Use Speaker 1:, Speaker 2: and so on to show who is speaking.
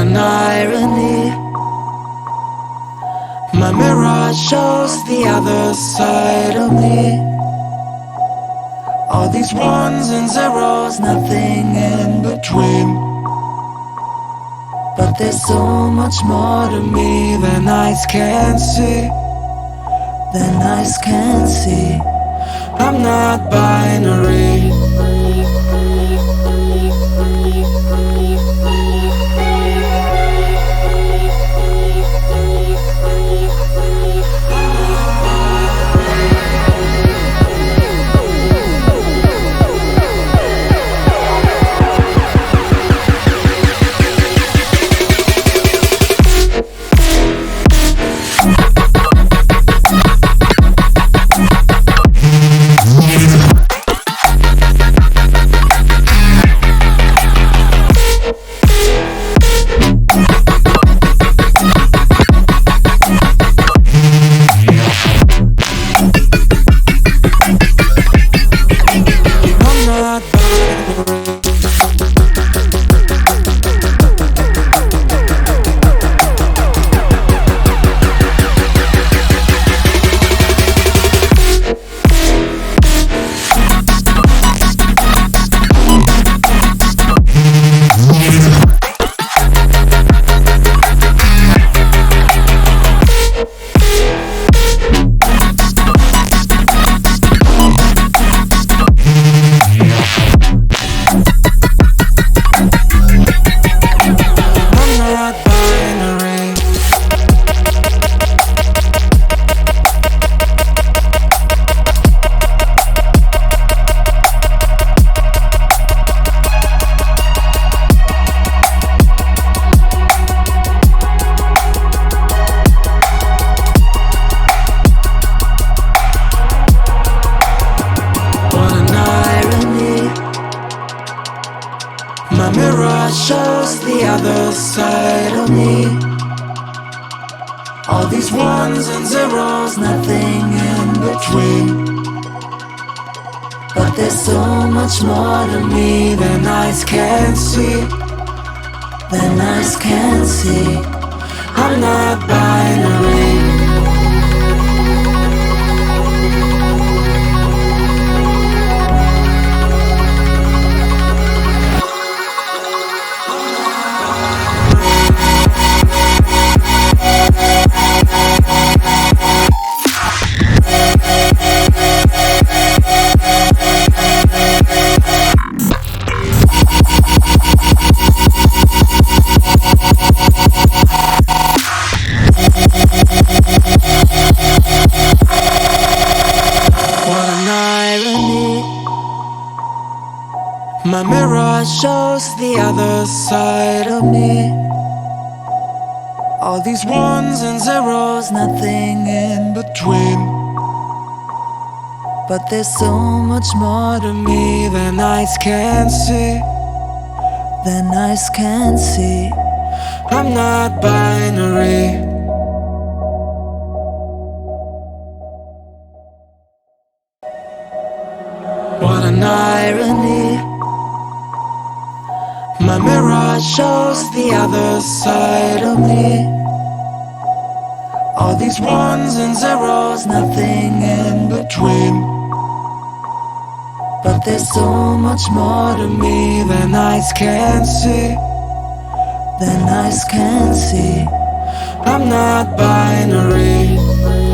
Speaker 1: an irony. My mirror shows the other side of me. All these ones and zeros, nothing in between. But there's so much more to me than eyes can see. Than eyes can see. I'm not binary. My mirror shows the other side of me. All these ones and zeros, nothing in between. But there's so much more to me than eyes can see. Than eyes can see. I'm not binary. My mirror shows the other side of me. All these ones and zeros, nothing in between. But there's so much more to me than eyes can see. Than eyes can see. I'm not binary. What an irony. My mirror shows the other side of me. All these ones and zeros, nothing in between. But there's so much more to me than eyes can see. Than eyes can see. I'm not binary.